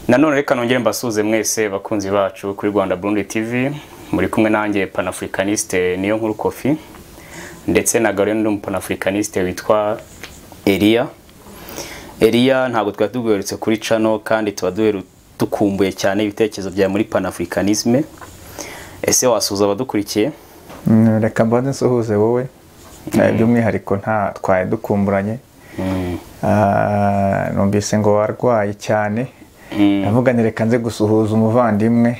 nanone reka nongere mbasuze mwese bakunzi bacu kuri Rwanda Burundi TV muri kumwe nanjye panafricaniste niyo nkuru Koffi ndetse na Garundi panafricaniste witwa Elie. Elie ntabwo twatuguherutse kuri channel kandi tubaduheru tukumbuye cyane ibitekerezo bya muri panafricanisme. Ese wasuza abadukurikiye? Reka mbanze nsuhuze wowe by'umwihariko nta twaye dukumburanye. Numvise ngo warwaye cyane. Navuga ni reka nze gusuhuza umuvandimwe.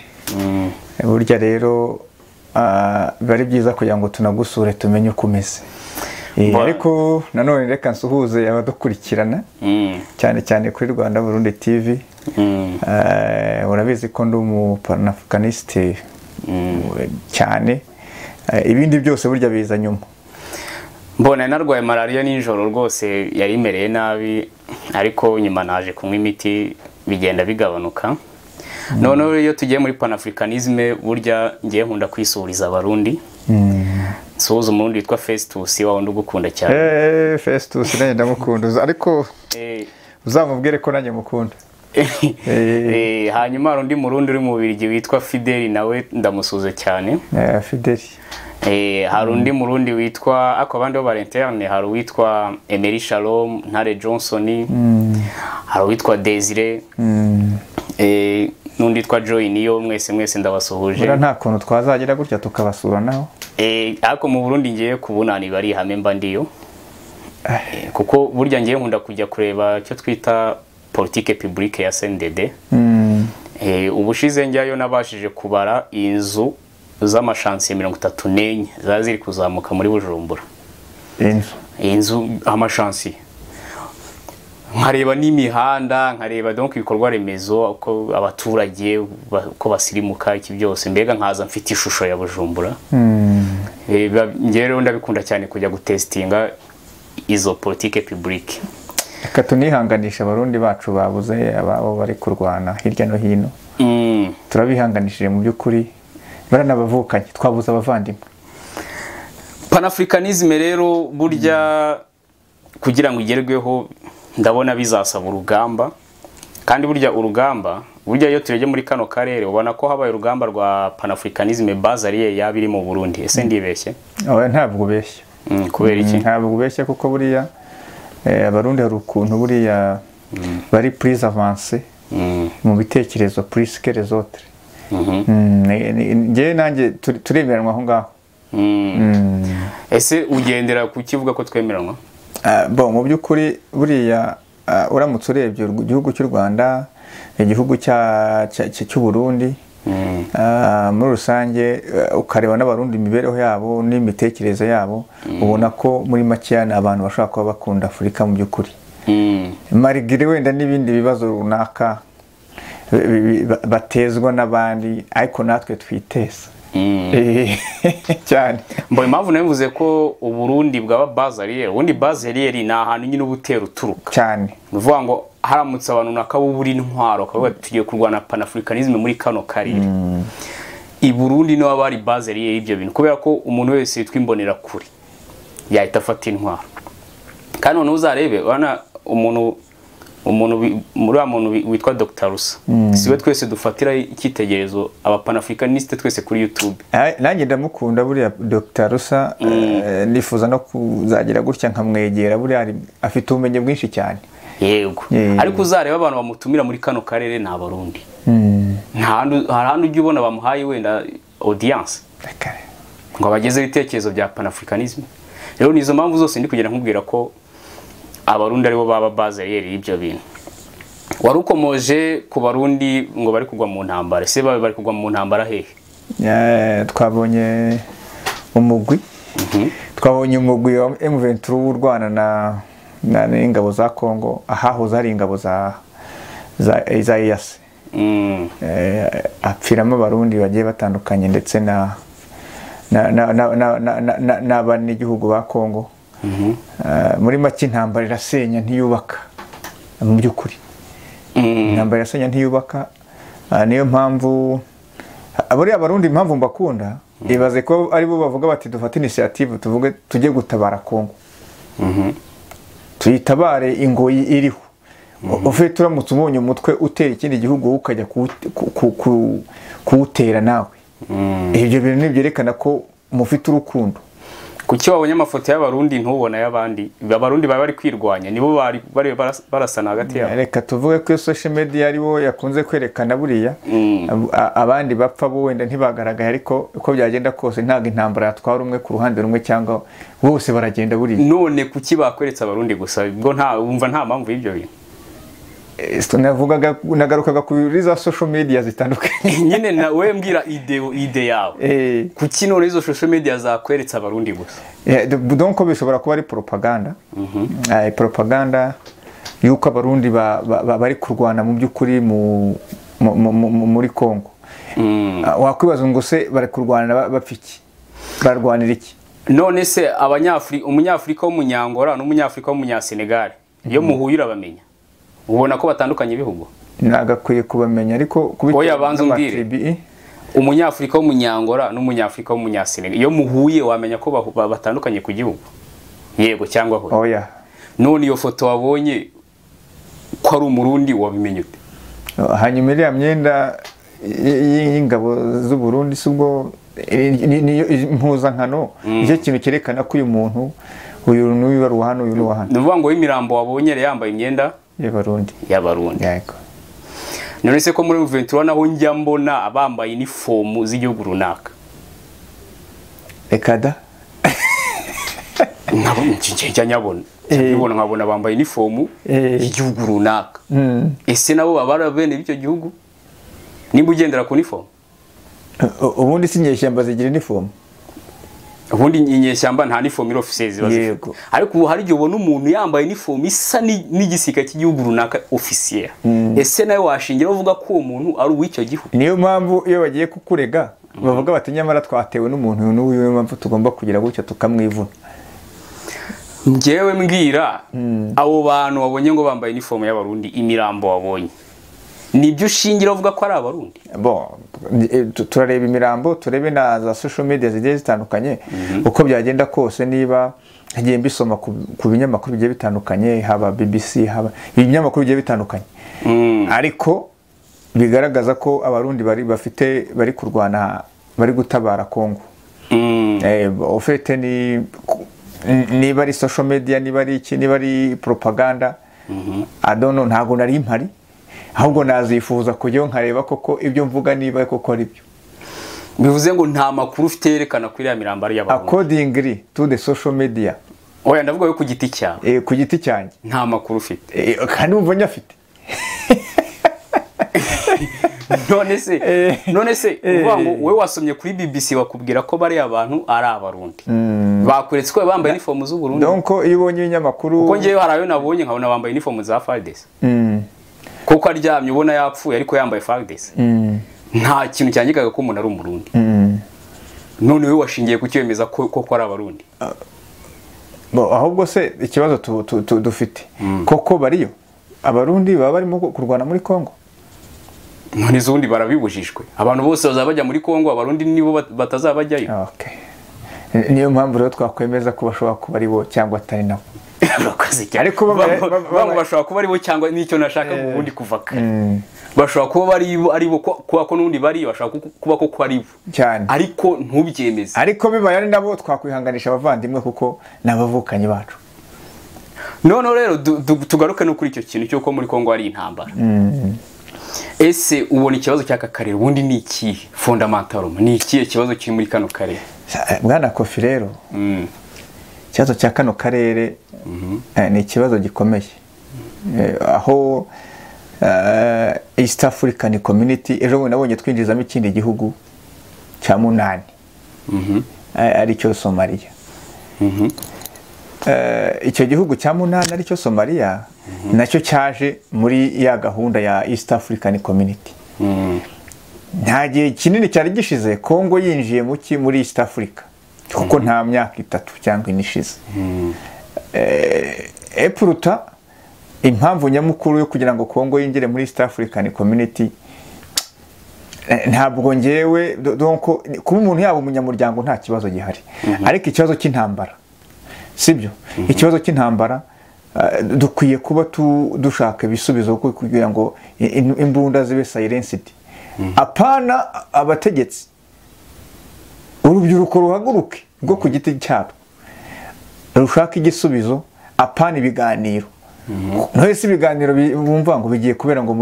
Burya rero bari byiza kugira ngo tunagusure tumenye uko umeze. Ariko nanone reka nsuhuze abadukurikirana cyane cyane kuri Rwanda Burundi TV. Urabizi ko ndi umupanafricaniste cyane. Ibindi byose burya biza nyuma. Mbona narwaye malaria nijoro rwose yarimereye nabi ariko nyuma naje kunywa imiti bigenda bigabanuka. None iyo tugiye muri panafricanisme burya ngiye nkunda kwisuriza abarundi. Suhuza umurundi witwa Festus wa wundi ugukunda cyane. Festus nanjye ndamukunda ariko uzamubwire ko nanjye mukunda. Hanyuma undi murundi uri mu Bubiligi witwa Fideli nawe ndamusuze cyane. Fideli. Hari undi murundi witwa ako abandi bo barenterne, hari witwa Emery Shalom, Ntare Johnson, hari witwa Desire, nundi witwa Joy niyo mwese ndabasuhuje. Bura nta kuntu twazagira gutya tukabasura naho. Ariko mu Burundi ngiye kubunani bari hame mba ndiyo. Kuko burya ngiye nkunda kujya kureba cyo twita politique publique ya CNDD. Ubushize njyayo nabashije kubara inzu z'amashansi 34 zaziri kuzamuka muri Bujumbura. Inzu amashansi. Nkareba n'imihanda, nkareba donc ibikorwa remezo uko abaturage ko basirimuka iki byose mbega nkaza mfite ishusho ya Bujumbura. Ngiye rero ndabikunda cyane kujya gutestinga izo politique publique. Reka tunihanganisha abarundi bacu babuze ababo bari kurwana hirya no hino. Turabihanganishije mu by'ukuri. Baranabavukanye twabuza abavandimwe. Panafricanisme rero burya kugira ngo igerweho ndabona bizasaba urugamba kandi burya urugamba burya iyo turege muri kano karere ubona ko habaye urugamba rwa panafricanisme bazariye yabiri mu Burundi. Ese ndibeshye? Ntabwo ubeshye. Kubera iki? Ntabwo ubeshye kuko buriya abarundi hari ukuntu buriya bari plus avancé mu bitekerezo plus que les autres. Ngiye nanjye turemeranwa aho ngaho. Ese ugendera ku kivuga ko twemeranwa? Bon mu by'ukuri buriya uramutse urebye igihugu cy'u Rwanda, igihugu cy'u Burundi, muri rusange ukareba n'abarundi imibereho yabo n'imitekerereze yabo, ubona ko muri macyane abantu bashaka kuba bakunda Afurika mu by'ukuri. Marigire wenda n'ibindi bibazo runaka batezwa n'abandi ariko natwe twiteza cyane. Mbo impamvu navuze ko uburundi bwaba bazariye, ubundi bazariye ni ahantu nyine ubutera uturuka cyane. Uvuga ngo haramutse abantu nakabuburi intwaro akavuga tugiye kurwana panafricanisme muri kano karere. I Burundi no abari bazariye ibyo bintu kubera ko umuntu wese twimbonera kuri yahita afata intwaro. Kandi none uzarebe bana umuntu muri muntu witwa Dr. Rusa. Siwe twese dufatira ikitegerezo aba panafricaniste twese kuri YouTube. Nanjye ndamukunda buriya Dr. Rusa. Nifuza no kuzagira gutya nkamwegera buriya afite ubumenyi bwinshi cyane. Yego. Ariko uzareba abantu bamutumira muri kano karere na Barundi. Harandi ujye ubona bamuhaye wenda audience. Ngo bageze ibitekerezo bya panafricanisme. Rero nizo mpamvu zose ndi kugira nkubwira ko abarundi aribo baba bazariye ibyo bintu. Wari ukomoje ku barundi ngo bari kugwa mu ntambara. Ese bari kugwa mu ntambara hehe? Twabonye umugwi. Twabonye umugwi wa M23 urwana na ingabo za Kongo, ahahoze hari ingabo za IAS. Apfiramo abarundi bagiye batandukanye ndetse n'abandi igihugu ba Kongo. Muri make intambara irasenya ntiyubaka mu by'ukuri. Intambara irasenya ntiyubaka. Niyo mpamvu abari abarundi impamvu mbakunda ibaze ko ari bo bavuga bati dufata initiative tuvuge tujye gutabara Kongo. Tuyitabare ingoyi iriho. ufite uramutse ubonye umutwe utera ikindi gihugu ukajya kuwutera nawe ibyo bintu ntibyerekana ko mufite urukundo. Kuki wabonye amafoto y'abarundi ntubona y'abandi? Abarundi bari kwirwanya nibo bari barasana hagati yabo. Reka tuvuge ko social media aribo yakunze kwerekana buriya abandi bapfa bo wenda ntibagaragaye, ariko uko byagenda kose ntago intambara yatwara umwe ku ruhande rumwe cyangwa bose baragenda buriya. None kuki bakweretse abarundi gusa? Ubwo wumva nta mpamvu y'ibyo bintu? Nagarukaga kuri za social media zitandukanye. Nyine nawe mbwira ide yawe. Kuki none izo social media zakweretse abarundi gusa? Donc bishobora kuba ari propaganda. Propaganda yuko abarundi bari kurwana mu by'ukuri muri Kongo. Wakwibaza ngo se bari kurwana bapfiki, barwanira iki? None se umunyafrika w'umunyangora n'umunyafrika w'umunyasenegal iyo muhuye urabamenya? Ubona ko batandukanye ibihugu? Nagakwiye kubamenya, ariko oya banza umbwire umunyafrika w'umunyangora n'umunyafrika w'umunyasenegal iyo muhuye wamenya ko batandukanye ku gihugu? Yego cyangwa ho? Oya. None iyo foto wabonye ko ari umurundi wabimenye ute? Hanyuma iriya myenda y'ingabo z'u Burundi subwo impuzankano nicyo kintu cyerekana ko uyu muntu uyu n'uyu bari hano uyu n'uwa hano. Nuvuga ngo imirambo wabonye yambaye imyenda y'abarundi. Yego. None se ko muri M23 naho njya mbona abambaye uniform z'igihugu runaka? Ekada. Nabo njye nyabona. Nibona nkabona bambaye uniform y'igihugu runaka. Ese nabo babara bene b'icyo gihugu? Nimba ugendera ku uniform? Ubundi sinyeshyamba zigira uniform. Ubundi inyeshyamba nta uniform officiel ziba zifite. Ariko ubu hari igihe ubona umuntu yambaye uniform isa n'igisika cy'igihugu runaka officiel. Ese nawe washingira uvuga ko uwo muntu ari uw'icyo gihugu? Niyo mpamvu iyo bagiye kukurega bavuga bati nyamara twatewe n'umuntu n'uyu mpamvu tugomba kugira gutya tukamwivuna. Njyewe mbwira abo bantu wabonye ngo bambaye uniform y'abarundi, imirambo wabonye nibyo ushingira uvuga ko ari abarundi? Turareba imirambo, turebe na za social media zigiye zitandukanye uko byagenda kose. Niba ngiye mbisoma ku binyamakuru bigiye bitandukanye, haba BBC, haba ibinyamakuru bigiye bitandukanye, ariko bigaragaza ko abarundi bari kurwana, bari gutabara Kongo. Ufite niba ari social media, niba ari iki, niba ari propaganda, I don't know, ntago nari mpari, ahubwo nazifuza kujya nkareba koko ibyo mvuga niba koko ari byo. Bivuze ngo nta makuru ufite yerekana kuri ya mirambaro y'abarundi accordingly to the social media? Oya ndavuga yo ku giti cyawe. Ku giti cyanjye nta makuru ufite. Kandi umva nyafite. None se uvuga ngo we wasomye kuri BBC bakubwira ko bari abantu ari abarundi. Bakuretse ko bambaye uniform z'u Burundi. Donc iyo ubonye ibinyamakuru, kuko ngiye harayo nabonye nkabona bambaye uniform za FARDC. Kuko aryamye ubona yapfuye ariko yambaye FARDC. Nta kintu cyangikaga ko umuntu ari umurundi. None we washingiye kucyemeza ko ari abarundi? Ahubwo se ikibazo dufite koko bariyo abarundi baba barimo kurwana muri Kongo? None zundi barabibujijwe, abantu bose bazabajya muri Kongo, abarundi nibo batazabajyayo. Niyo mpamvu rero twakwemeza ko bashobora kuba ari bo cyangwa atari nabo. Ariko bashobora kuba ari bo cyangwa nicyo nashaka ubundi kuvaka. Bashobora kuba ari bo ko n'undi bari bashaka kuba ko ari bo cyane, ariko ntubyemeze. Ariko bibaye ari nabo twakwihanganisha abavandimwe kuko nabavukanyi bacu. None rero tugaruke no kuri icyo kintu cyo ko muri Kongo ari intambara. Ese ubona ikibazo cy'aka karere ubundi ni iki fundamental? Ni iki ikibazo kiri muri kano karere? Bwana Koffi rero ikibazo cya kano karere ni ikibazo gikomeye, aho East African Community ejo nabonye twinjizamo ikindi gihugu cya munani ari cyo Somalia. Icyo gihugu cya munani ari cyo Somalia nacyo cyaje muri ya gahunda ya East African Community. Nta gihe kinini cyari gishize Kongo yinjiye muri East Africa kuko nta myaka 3 cyangwa 4 ishize. Epruta impamvu nyamukuru yo kugira ngo Kongo yinjire muri East African Community ntabwo ngewe donc kuba umuntu yaba umunyamuryango nta kibazo gihari, ariko ikibazo cy'intambara sibyo. Ikibazo cy'intambara dukwiye kuba dushaka ibisubizo kugira ngo imbunda zibe silenced. Apana abategetsi, urubyiruko ruhaguruke rwo ku giti cyabo rushaka igisubizo, apana ibiganiro. Ntese ibiganiro bumva ngo bigiye kubera ngo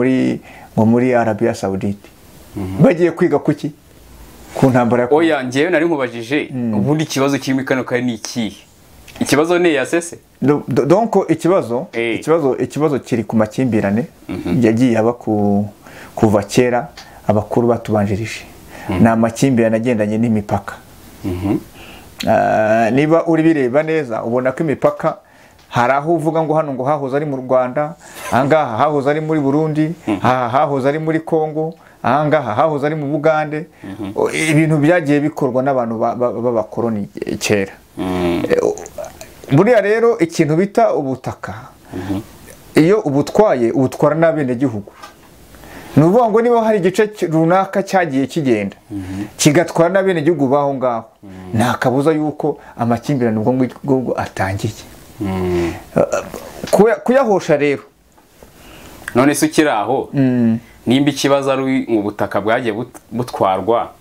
muri Arabia Saudite. Bagiye kwiga kuki? Ku ntambara ya oya ngewe nari nkubajije ubundi ikibazo kirimo kano kare ni ikihe? Ikibazo ne yasese donc ikibazo kiri ku makimbirane yagiye aba kuva kera abakuru batubanjirije. Ni amakimbirane agendanye n'imipaka. Niba uri bireba neza ubona ko imipaka hari aho uvuga ngo hano ngo hahoze ari mu Rwanda, ahangaha hahoze ari muri Burundi, hahoze ari muri Kongo, ahangaha hahoze ari mu Bugande. Ibintu byagiye bikorwa n'abantu b'abakoloni kera. Buriya rero ikintu bita ubutaka, iyo ubutwaye ubutwara n'abene gihugu. Nuvuga ngo niba hari igice runaka cyagiye kigenda kigatwara n'abene gihugu baho ngaho, nta kabuza yuko amakimbirane ubwo atangiye. Kuyahosha rero none se ukiri aho nimba ikibazo ari mu butaka bwagiye butwarwa,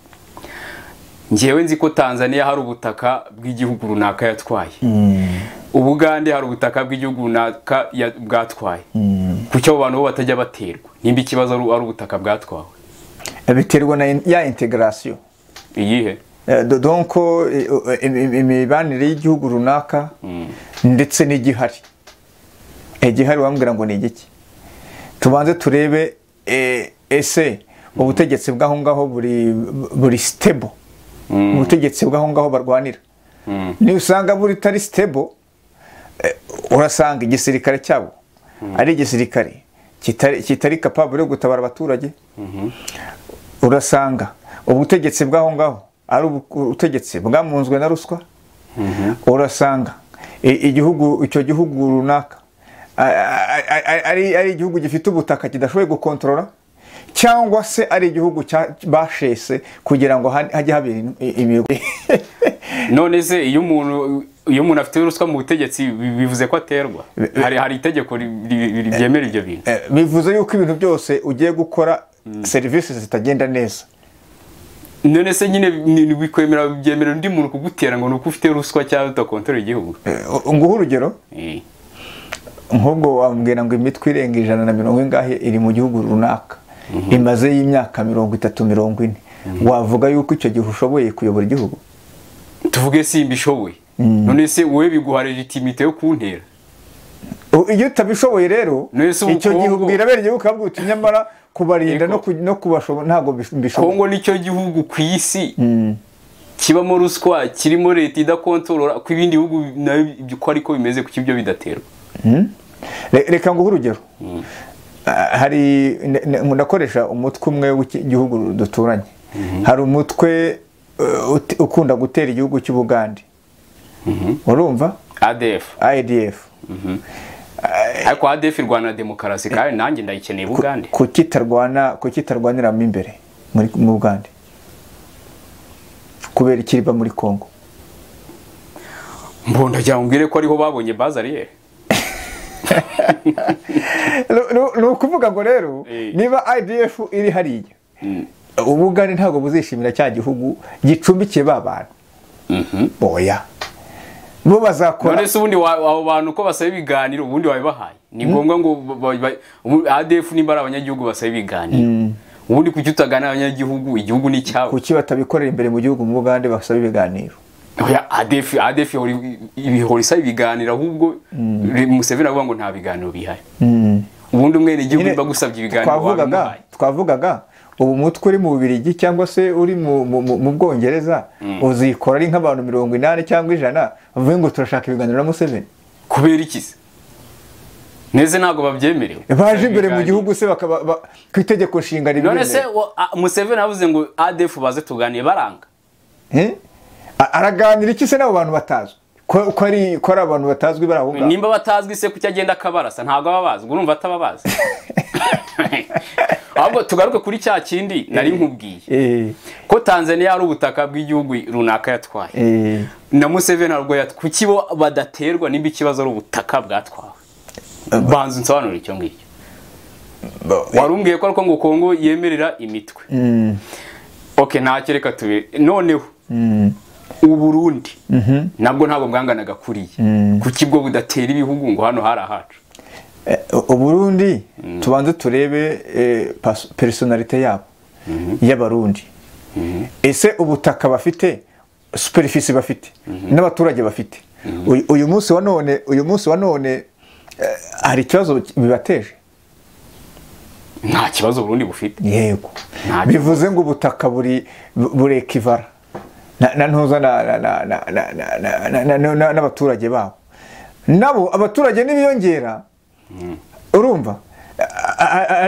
ngewe nzi ko Tanzania hari ubutaka bw'igihugu runaka yatwaye, Ubugande hari ubutaka bw'igihugu runaka bwatwaye. Kuki abo bantu bo batajya baterwa nimba ikibazo ari ubutaka bwatwawe? Biterwa na ya integration. Iyihe? Donc imibanire y'igihugu runaka ndetse n'igihari. Igihari wambwira ngo ni igiki? Tubanze turebe ese ubutegetsi bw'aho ngaho buri stable. Ubutegetsi bw'aho ngaho barwanira. Ni usanga buri tari stable, urasanga igisirikare cyabo ari igisirikare kitari capable yo gutabara abaturage. Urasanga ubutegetsi bw'aho ngaho ari ubutegetsi bwamunzwe na ruswa. Urasanga icyo gihugu runaka ari igihugu gifite ubutaka kidashoboye gukontorora, cyangwa se ari igihugu bashese kugira ngo hajye habera imigo. None se iyo umuntu afite ruswa mu butegetsi bivuze ko aterwa? Hari itegeko ryemera ibyo bintu? Bivuze yuko ibintu byose ugiye gukora serivisi zitagenda neza. None se nyine byemera undi muntu kugutera ngo nuko ufite ruswa cyangwa utakontorora igihugu? Nguha urugero. Nk'ubwo wambwira ngo imitwe irenga 140 ingahe iri mu gihugu runaka, imaze y'imyaka 30-40, wavuga yuko icyo gihe ushoboye kuyobora igihugu? Tuvuge simba ishoboye. None se wowe biguha legitimite yo kuntera? Iyo utabishoboye rero icyo gihugu birabera igihugu kabwo nyamara kubarinda no kubashobora ntago mbishoboye. Kongo nicyo gihugu ku isi kibamo ruswa, kirimo leta idakontorora, ku ibindi bihugu nayo ko ariko bimeze ku kibyo bidaterwa. Reka nguhe urugero. Hari ndakoresha umutwe umwe w'igihugu duturanye. Hari umutwe ukunda gutera igihugu cy'Ubugande. Urumva? IDF. Ariko ADF irwana demokarasi kandi nanjye ndayikeneye Bugande. Kukitarwaniramo imbere mu Bugande. Kubera ikiriba muri Kongo. Mbonda cyangwa ko ariho babonye bazariye. No kuvuga ngo rero niba IDF iri hariya, Ubugande ntago buzishimira cya gihugu gicumbikiye babantu. Oya. Bo bazakora. None se ubundi abo bantu ko basaba ibiganiro ubundi wabibahaye? Ni ngombwa ngo ADF nimba ari abanyagihugu basaba ibiganiro. Ubundi kuki utagana abanyagihugu, igihugu ni cyabo? Kuki batabikorera imbere mu gihugu mu Bugande basaba ibiganiro? Oya ADF ibihorisa ibiganiro ahubwo Museveni avuga ngo nta biganiro bihari. Ubundi umwene igihugu bagusabye ibiganiro twavugaga ubu mutwe uri mu Bubiligi cyangwa se uri mu Bwongereza uzikora ari nk'abantu 80 cyangwa 100 bavuye ngo turashaka ibiganiro na Museveni. Kubera iki se? Neze ntago babyemerewe. Baje imbere mu gihugu se ku itegeko nshinga ribimwe. None se Museveni avuze ngo ADF baze tuganiye baranga? Araganira iki se n'abo bantu batazwe? Ko ari abantu batazwi barahunga. Nimba batazwi se kuki agenda akabarasa ntago ababazi? Urumva atababazi? Ahubwo tugaruke kuri cya kindi nari nkubwiye. Ko Tanzania ari ubutaka bw'igihugu runaka yatwaye. Na Museveni arwo kuki bo badaterwa nimba ikibazo ari ubutaka bwatwawe? banza nsobanura icyo ngicyo warumbwiye ko ariko ngo Kongo yemerera imitwe okay ntacyo reka tube noneho Uburundi nabwo ntabwo bwanganaga kuriye kuki bwo budatera ibihugu ngo hano harahacu Uburundi tubanze turebe personalite yabo y'abarundi ese ubutaka bafite superficie bafite n'abaturage bafite uyu munsi wa none hari ikibazo bibateje nta kibazo Burundi bufite yego bivuze ngo ubutaka buri ekivara na ntuza n'abaturage babo nabo abaturage nibiyongera urumva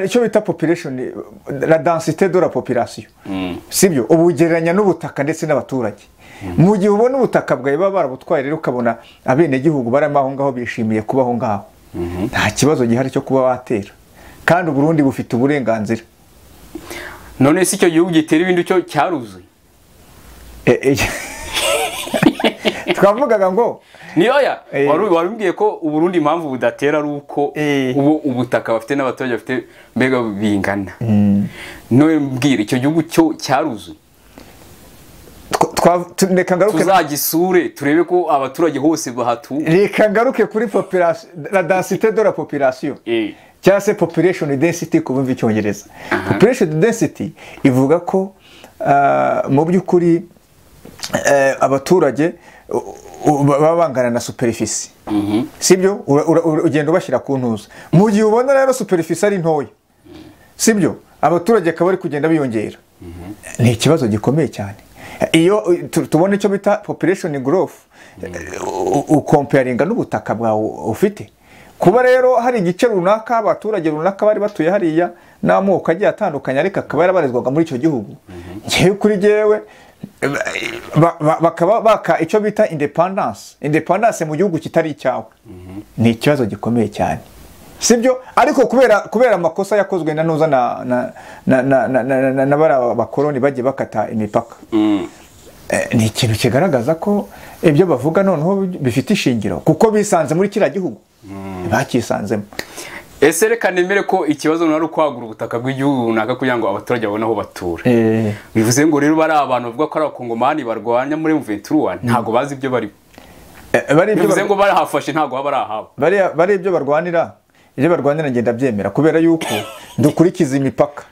icyo bita population la densité de la population sibyo ubugereranya n'ubutaka ndetse n'abaturage mu gihe ubona ubutaka bwawe baba barabutwaye rero ukabona abene gihugu barama aho ngaho bishimiye kubaho ngaho nta kibazo gihari cyo kuba watera kandi Burundi bufite uburenganzira none si icyo gihugu gitera ibindi cyo cyaruzuye twavugaga ngo niyoya warumbwiye ko Uburundi impamvu budatera ari uko ubutaka bafite n'abaturage bafite mbega bingana none mbwira icyo gihugu cyo cyaruzuye reka ngaruke tuzagisure turebe ko abaturage hose bahatuye reka ngaruke kuri population la densité de la population cyangwa se population density ku bumva icyongereza population density ivuga ko mu by'ukuri abaturage baba bangana na superficie sibyo ugenda ubashyira ku ntuza mu gihe ubona rero superficie ari ntoya sibyo abaturage akaba ari kugenda biyongera ni ikibazo gikomeye cyane iyo tubona icyo bita population growth ukomparinga n'ubutaka bwawe ufite kuba rero hari igice runaka abaturage runaka bari batuye hariya n'amoko agiye atandukanye ariko akaba yarabarizwaga muri icyo gihugu ngiye kuri jewe bakaba baka icyo bita independence mu gihugu kitari icyawe ni ikibazo gikomeye cyane sibyo ariko kubera amakosa yakozwe na nuza na bara bakoroni bagiye bakata imipaka ni ikintu kigaragaza ko ibyo bavuga noneho bifite ishingiro kuko bisanze muri kiriya gihugu bakisanzemo ese reka nemere ko ikibazo nari kwagura ubutaka bw'igihugu runaka kugira ngo abaturage babone aho batura bivuze ngo rero bari abantu bavuga ko ari abakongomani barwanya muri M23 ntago bazi ibyo bari bivuze ngo bari hafashe ntago haba ari ahabo bari ibyo barwanira ngenda byemera kubera yuko dukurikiza imipaka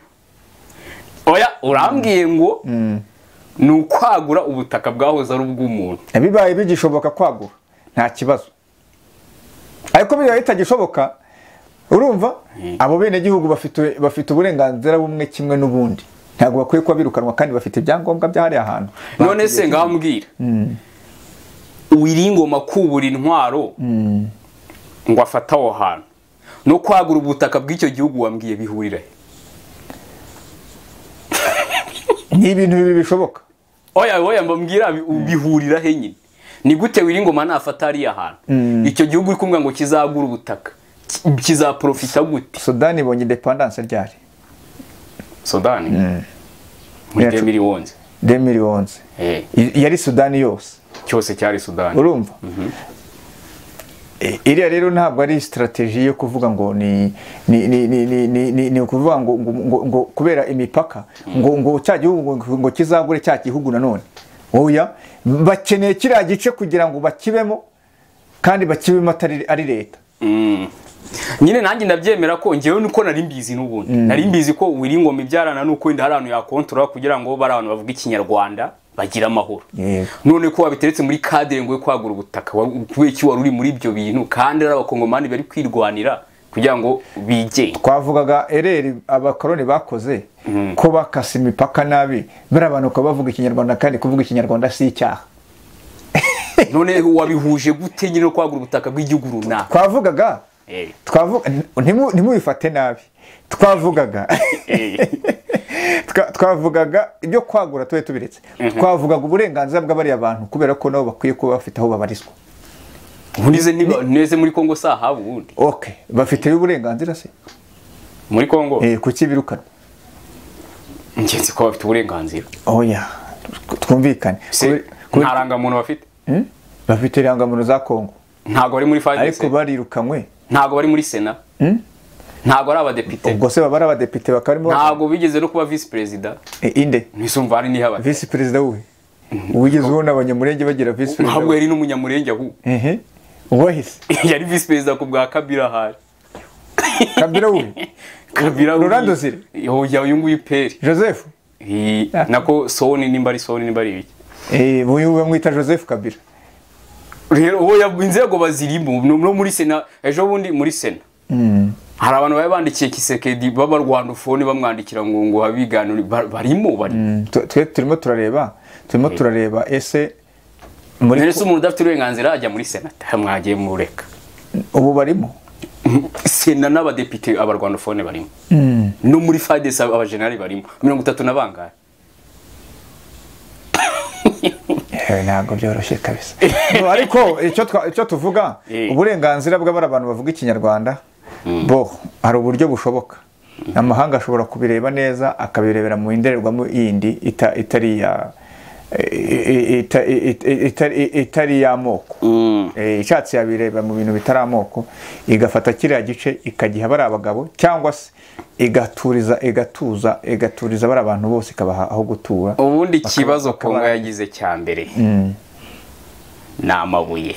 oya urambwiye ngo ni ukwagura ubutaka bwahoze ari ubw'umuntu bibaye bigishoboka kwagura nta kibazo ariko bibaye bitagishoboka urumva abo bene gihugu bafite uburenganzira bumwe kimwe n'ubundi ntabwo bakwiye kuba birukanwa kandi bafite ibyangombwa byahari ahantu none se ngambwira Uwiringoma kubura intwaro ngo afata aho hantu no kwagura ubutaka bw'icyo gihugu wambwiye bihurira ni ibintu bibi bishoboka oya mbambwira bihurira he nyine ni gute Uwiringoma nafata ari ahantu icyo gihugu uri kumwe ngo kizagura ubutaka kizaprofita gute Sudani ibonye independence ryari Sudani muri 2011 yari Sudani yose cyose cyari Sudani urumva iriya rero ntabwo ari strategy yo kuvuga ngo ni ukuvuga ngo kubera imipaka ngo cya gihugu ngo kizagure cya gihugu nanone oya bakeneye kiriya gice kugira ngo bakibemo kandi bakibemo ari leta nyine nanjye ndabyemera ko ngewe nuko nari mbizi n'ubundi nari mbizi ko Uwiringoma ibyarana nuko wenda hari abantu yakontorora kugira ngo bari abantu bavuga ikinyarwanda bagira amahoro none ko wabiteretse muri cadre ngo kwagura ubutaka kubera iki wari uri muri ibyo bintu kandi ari abakongomani bari kwirwanira kugira ngo bige twavugaga Elie abakoroni bakoze ko bakase imipaka nabi bari abantu ko bavuga ikinyarwanda kandi kuvuga ikinyarwanda si icyaha none wabihuje gute nyine kwagura ubutaka bw'igihugu runaka twavugaga ntimubifate nabi twavugaga ibyo kwagura tuwe tubiretse twavugaga uburenganzira bw'abari abantu kubera ko nabo bakwiye kuba bafite aho babarizwa neze muri Kongo saha ubundi bafite uburenganzira se muri Kongo kuki birukana ngenzi ko bafite uburenganzira oya twumvikane ntarangamuntu bafite bafite irangamuntu za Kongo ntago ari muri FARDC ariko barirukanywe ntago bari muri Sena ntago ari abadepite ubwo se baba ari abadepite bakarimo ntago bigeze no kuba vice president inde nisumva ari niha vice president we wigeze ubona abanyamurenge bagira vice president ntabwo yari n'umunyamurenge aho wahise yari vice president ku bwa Kabila hari Kabila we Kabila Rolando Zire uyu nguyu Peri Joseph nako Soni nimba ari ibiki uyu bamwita Joseph Kabila rero inzego bazirimo no muri Sena ejo bundi muri Sena hari abantu bari bandikiye Kisekedi baba Rwandofone bamwandikira ngo habiganira barimo twe turimo turareba ese muri umuntu udafite uburenganzira ajya muri Sena mwagiye mureka ubu barimo Sena n'abadepite abarwandofone barimo no muri FADES abajenerali barimo 30 na bangahe ntabwo byoroshye kabisa ariko icyo tuvuga uburenganzira bw'abantu bavuga ikinyarwanda bo hari uburyo bushoboka amahanga ashobora kubireba neza akabirebera mu indorerwamo yindi itari y'amoko ishatse yabireba mu bintu bitari amoko igafata kiriya gice ikagiha bari abagabo cyangwa se igatuza bari abantu bose ikabaha aho gutura ubundi kibazo Kongo yagize cya mbere ni amabuye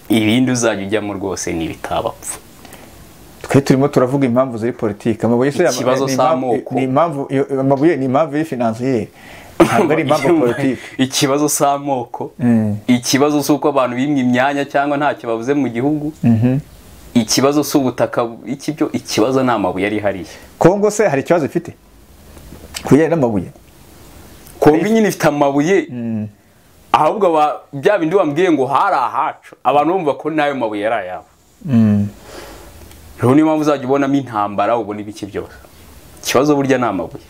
ibindi uzajya ujyamo rwose ni bitabapfa twe turimo turavuga impamvu ziri politiki amabuye se amabuye ni impamvu y'ifinansiyeri ntabwo ari impamvu politiki ikibazo s'amoko ikibazo s'uko abantu bimwe imyanya cyangwa ntacyo bavuze mu gihugu ikibazo s'ubutaka ikibazo ni amabuye ari hariya Kongo se hari ikibazo ifite kujyanye n'amabuye Kongo nyine ifite amabuye ahubwo bya bindi wambwiye ngo hari ahacu abantu bumva ko nayo mabuye yari ayabo rero niyo mpamvu uzajya ubonamo intambara ubona ibiki byose ikibazo burya ni amabuye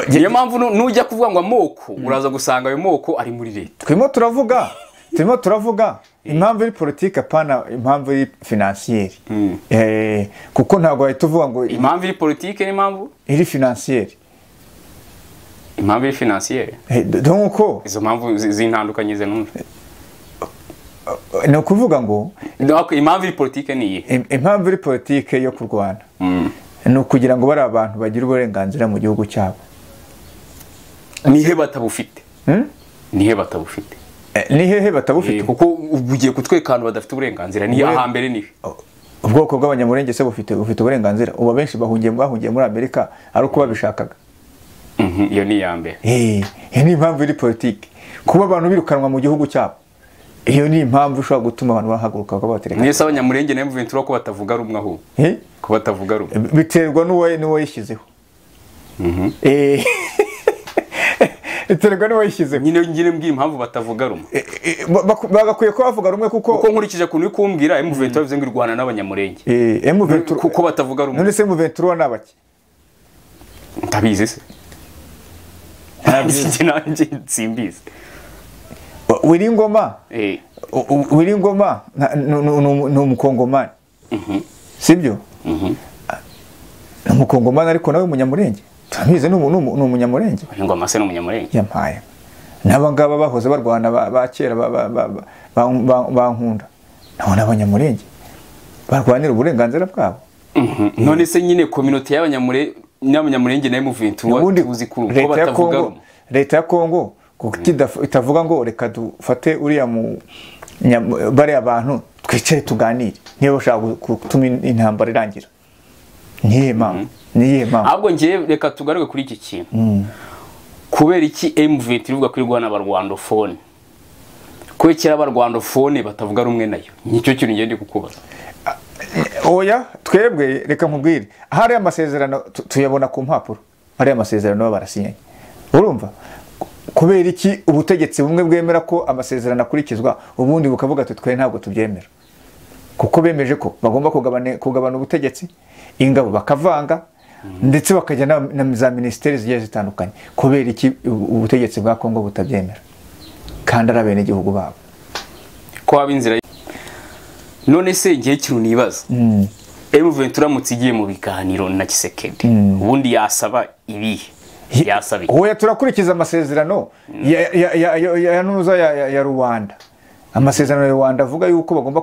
niyo mpamvu nujya kuvuga ngo amoko uraza gusanga ayo moko ari muri leta turimo turavuga impamvu iri politiki apana impamvu iri finansiyeri kuko ntabwo wahita uvuga ngo impamvu iri politiki n'impamvu iri finansiyeri impamvu iri finansiyeri nuko izo mpamvu zintandukanye numva ni ukuvuga ngo impamvu iri politiki ni iyihe impamvu iri politiki yo kurwana ni ukugira ngo bari abantu bagire uburenganzira mu gihugu cyabo nihe batabufite nihe batabufite kuko ugiye kutweka abantu badafite uburenganzira ni ahambere nihe ubwoko bw'abanyamurenge se bufite uburenganzira ubu benshi bahungiye muri Amerika ari uko babishakaga iyo ni iya mbere iyo ni impamvu iri politiki kuba abantu birukanwa mu gihugu cyabo iyo ni impamvu ushobora gutuma abantu bahaguruka bakabatereka nese abanyamurenge na M23 ko batavuga rumwe aho ko batavuga rumwe biterwa n'uwo yishyizeho biterwa n'uwo yishyizeho nyine mbwiye impamvu batavuga rumwe bagakwiye ko bavuga rumwe kuko nkurikije kuntu kumbwira M23 bivuze ngo irwana n'abanyamurenge kuko batavuga rumwe none se M23 nabaki ndabizi se nanjye simbizi Wiringoma ni umukongomani sibyo ni umukongomani ariko nawe umunyamurenge turabizi ni umunyamurenge Wiringoma se ni umunyamurenge yampaye n'abangaba bahoze barwana ba kera bankunda nabo n'abanyamurenge barwanira uburenganzira bwabo none se nyine community y'abanyamurenge na M23 tuzi ko batavuga leta ya Kongo kuko itavuga ngo reka dufate uriya bari abantu twicare tuganire niba bashaka gutuma intambara irangira niye mpamvu ahubwo ngiye reka tugaruke kuri iki kintu kubera iki M23 ivuga ko irwana n'abarwandofone ko kera abarwandofone batavuga rumwe nayo nicyo kintu ngende kukubaza oya twebwe reka nkubwire hari amasezerano tuyabona ku mpapuro hari amasezerano barasinyanye urumva kubera iki ubutegetsi bumwe bwemera ko amasezerano akurikizwa ubundi bukavuga ati twe ntabwo tubyemera kuko bemeje ko bagomba kugabana ubutegetsi ingabo bakavanga ndetse bakajya na za ministeri zigiye zitandukanye kubera iki ubutegetsi bwa Kongo butabyemera kandi arabene igihugu babo ko abinzira none se igihe kintu nibaza M23 mutsigiye mu biganiro na Kisekedi ubundi yasaba ibihe yasabi oya turakurikiza amasezerano ya Rwanda amasezerano ya Rwanda avuga yuko bagomba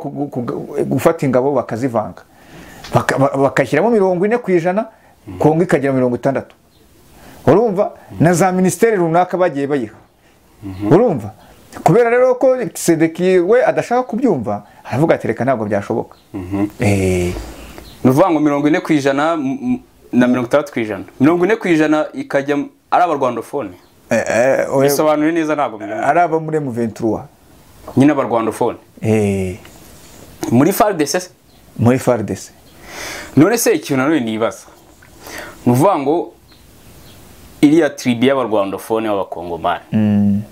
gufata ingabo bakazivanga bakashyiramo 40%, Kongo ikagira 60%. Urumva na za ministeri runaka bagiye bayiha. Urumva kubera rero ko Tshisekedi we adashaka kubyumva aravuga ati reka ntabwo byashoboka. Nuvuga ngo 40% na 60%. 40% ikajya ari abarwandofone. Bisobanura neza ntabwo ari aba muri M23. Nyine abarwandofone. Muri FARDC. Muri FARDC. None se ikintu nanone nibaza. Nuvuga ngo iriya tribu y'abarwandofone b'abakongomani.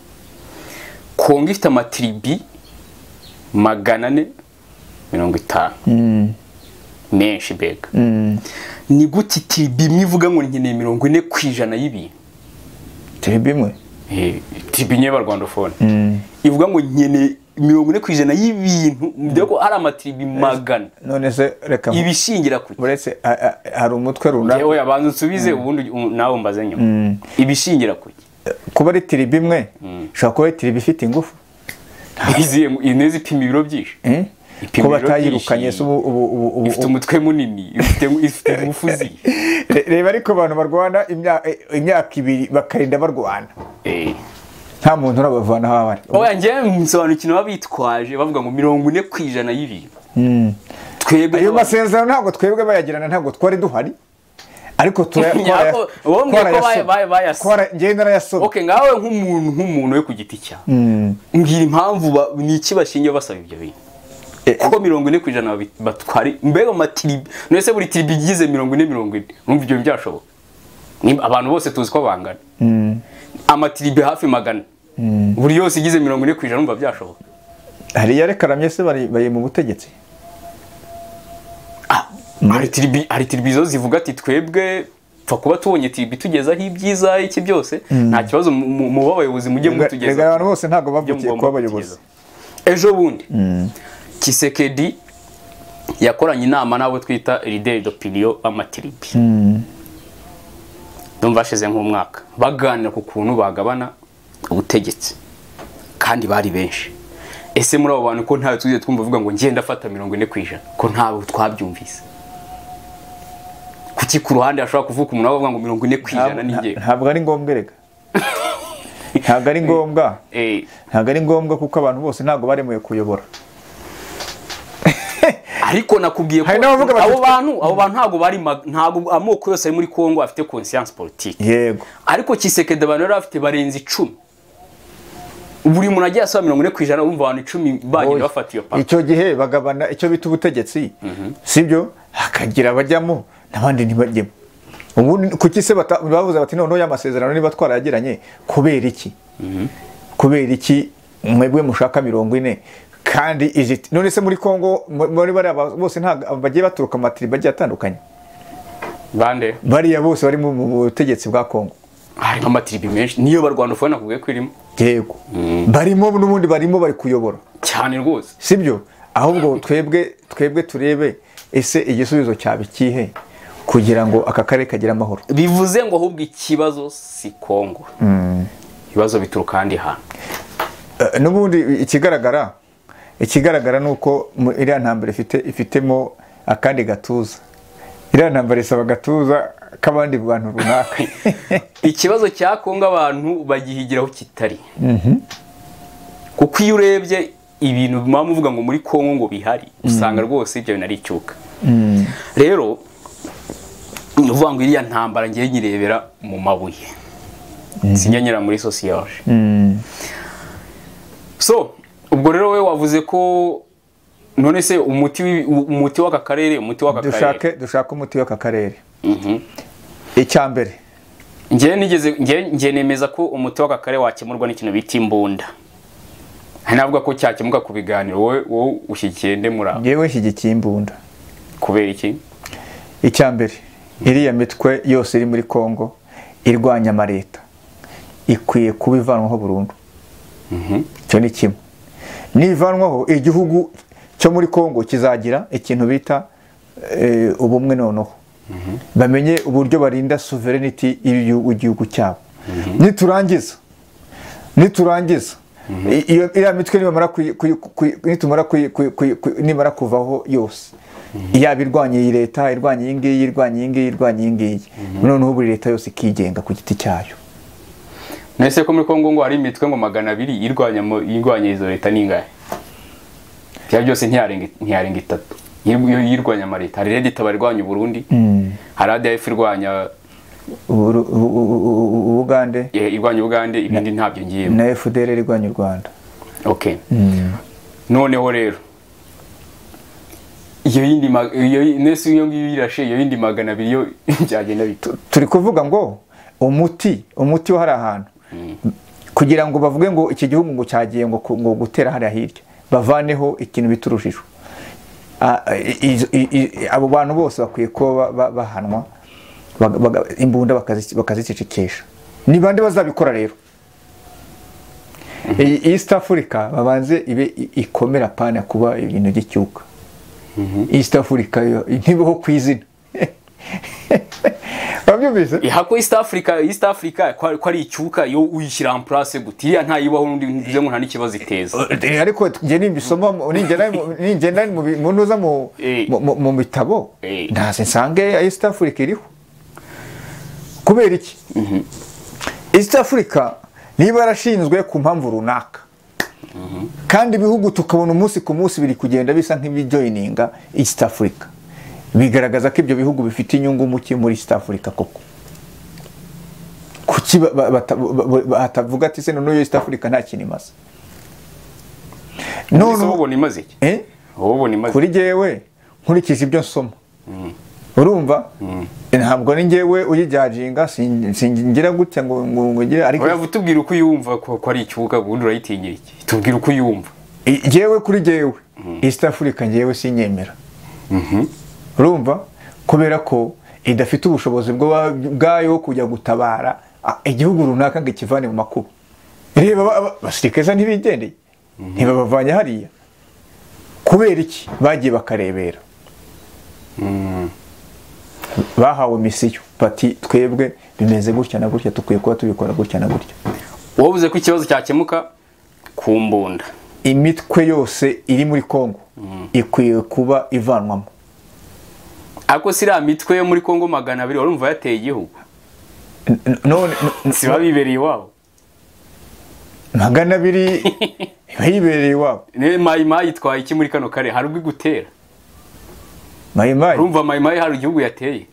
Kongo ifite amatribi 450. Menshi bega. Ni gute tribu imwe ivuga ngo nkeneye 40% y'ibintu? Tribu imwe? Tribu y'abarwandofone. Ivuga ngo nkeneye 40% y'ibintu, ndeko ari amatribi 100. None se reka ibishingira kuki? Uretse hari umutwe runaka. Yewe yabanze nsubize ubundi nawe mbaze nyuma. Ibishingira kuki? Kuba ari tribu imwe, shaka kuba tribu ifite ingufu. Iziye inezi pima ibiro byinshi. Ko batayirukanye se ubu ifite umutwe munini, ifite ingufu zi. Reba ariko abantu barwana imyaka 2 bakarinda barwana. Nta muntu urabavana habari. Oya ngiye nsobanukino babitwaje bavuga ngo 40% y'ibintu. Twebwe ayo masezerano ntabwo twebwe bayagirana, ntabwo twari duhari. Ariko turayakora ngenda nayasoba. Okay, ngawe nk'umuntu we ku giti cya. Mbwira impamvu ni iki bashingiye basaba ibyo bintu. Kuko 40% batwari mbega matiribi. Nese buri tribi igize 40. Numva ibyo byashoboka. Ni abantu bose tuzi ko bangana. Amatribi hafi 100. Buri yose igize 40% numva byashoboka. Hari yarekaramye se bari mu butegetsi. Ari tribi zo zivuga ati twebwe pfa kuba tubonye tribi tugezaho ibyiza iki byose nta kibazo mu babayobozi mujye mutugeza. Abantu bose ntago bavukiye ko abayobozi. Ejo bundi Tshisekedi yakoranye inama nabo twita leader d'opinion amatribi. Ndumva ashize nk'umwaka baganira ku kuntu bagabana ubutegetsi kandi bari benshi. Ese muri abo bantu ko ntawe tugiye twumva vuga ngo ngenda afata 40% ko ntawe twabyumvise. Kuki ku ruhande ashobora kuvuka umuntu avuga ngo 40% ninge? Ntabwo ari ngombwa rega. Ntabwo ari ngombwa. Ntabwo ari ngombwa kuko abantu bose ntabwo baremuye kuyobora. Ariko nakubwiye ko abo bantu ntago bari ntago amoko yose ari muri Kongo afite conscience politique. Yego. Ariko Tshisekedi abantu rero afite barenze 10. Buri muntu agiye asaba 40% umva abantu 10 bagenda bafatiye pa. Icyo gihe bagabana icyo bita ubutegetsi. Sibyo? Hakagira abajyamo nabandi ntibajyemo. Ubu kuki se bavuze bati none ya masezerano niba twarayagiranye kubera iki? Kubera iki mwebwe mushaka 40? Kandi iziti none se muri Kongo muri bari bose nta bagiye baturuka amatribi bagiye atandukanye. Bande bari bose bari mu butegetsi bwa Kongo. Hari amatribi menshi niyo barwandofone nakubwiye kwirimo. Yego. Barimo n'ubundi barimo bari kuyobora. Cyane rwose. Sibyo? Ahubwo twebwe turebe ese igisubizo cyabikihe kugira ngo aka kare kagira amahoro. Bivuze ngo ahubwo ikibazo si Kongo. Ibibazo bituruka kandi hano. N'ubundi ikigaragara nuko iriya ntambara ifitemo akandi gatuza. Iriya ntambara isaba gatuza kabandi bantu runaka. Ikibazo cya Kongo abantu bagihigiraho kitari. Kuko iyo urebye ibintu bamuvuga ngo muri Kongo ngo bihari usanga rwose ibyo binari icyuka. Rero nuvuga ngo iriya ntambara ngiye nyirebera mu mabuye. Sinyanyira muri sociage. So ubwo rero we wavuze ko none se umuti w'aka karere dushaka umuti w'aka karere. Icyambere ngiye nemeza ko umuti w'aka karere wakemurwa n'ikintu bita imbunda. Hanavuga ko cyakemuka ku biganiro wowe ushyigikiye nde muri abo? Ngewe nshyigikiye imbunda. Kubera iki? Icyambere iriya mitwe yose iri muri Kongo irwanya amareta ikwiye kubivanwaho burundu. Cyo ni kimwe. Nivanwaho igihugu cyo muri Kongo kizagira ikintu bita ubumwe noneho. Bamenye uburyo barinda sovereignty y'igihugu cyabo. Niturangiza iyo iriya mitwe nimara kuvaho yose yaba irwanya iyi leta irwanya iyi ngiyi irwanya iyi ngiyi irwanya iyi ngiyi noneho buri leta yose ikigenga ku giti cyayo. Nese ko muri Kongo ngo hari imitwe ngo 200 irwanya izo leta ningahe bya byose ntiyarenga 3 yirwanya amaleta. Hari Red Tabara irwanya Burundi, hari ADF irwanya Ugande, irwanya Ugande, ibindi ntabyo ngiye na FDL irwanya u Rwanda. Okay. Noneho rero iyo yindi nese iyo ngiyo irashe iyo yindi 200 yo byagenda bito. Turi kuvuga ngo umuti wo hari ahantu kugira ngo bavuge ngo iki gihugu ngo cyagiye ngo gutera hari hirya bavaneho ikintu biturushije. Abo bantu bose bakwiye ko bahanwa imbunda bakazicecekesha. Ni bande bazabikora rero? East Africa babanze ibe ikomera pana kuba ibintu gicyuka. East Africa ntibeho kwizina. Babyumvise? Ihako East Africa ko ari icyuka yo uyishyira en place gutiya nta yibaho n'undi ngize ngo nta n'ikibazo iteza. Ariko nge nimbisoma ninjye mu ntuza mu bitabo ndaze nsange East Africa iriho. Kubera iki? East Africa niba yarashinzwe ku mpamvu runaka kandi ibihugu tukabona umunsi ku munsi biri kugenda bisa nk'ibijoininga East Africa, bigaragaza ko ibyo bihugu bifite inyungu muke muri East Africa koko. Kuki batavuga ati se none East Africa nta kintu imaze? None ubona imaze iki? Ubona imaze kuri jewe nkurikije ibyo nsoma. Urumva? Ntabwo ni ngewe uyijajinga singira gutya ngo ngire ariko oya vutubwira uko yumva ko ari icyuka bundi urayitinyira iki? Tubwira uko yumva. Jewe kuri jewe East Africa ngewe sinyemera. Urumva? Kubera ko idafite ubushobozi bwayo kujya gutabara igihugu runaka ngo kivane mu makuba. Reba basirikeza ntibigendeye. Ntibabavanya hariya. Kubera iki? Bagiye bakarebera. Bahawe misiyo bati twebwe bimeze gutya na gutya tukwiye kuba tubikora gutya na gutya. Wavuze ko ikibazo cyakemuka ku mbunda. Imitwe yose iri muri Kongo ikwiye kuba ivanwamo. Ako sira mitwe yo muri Kongo 200 warumva yateye igihugu. None si babibereye wabo 200 bayibereye wabo. Ne mayimayi yitwaye iki muri kano kare harubwi gutera? Mayimayi urumva mayimayi hari igihugu yateye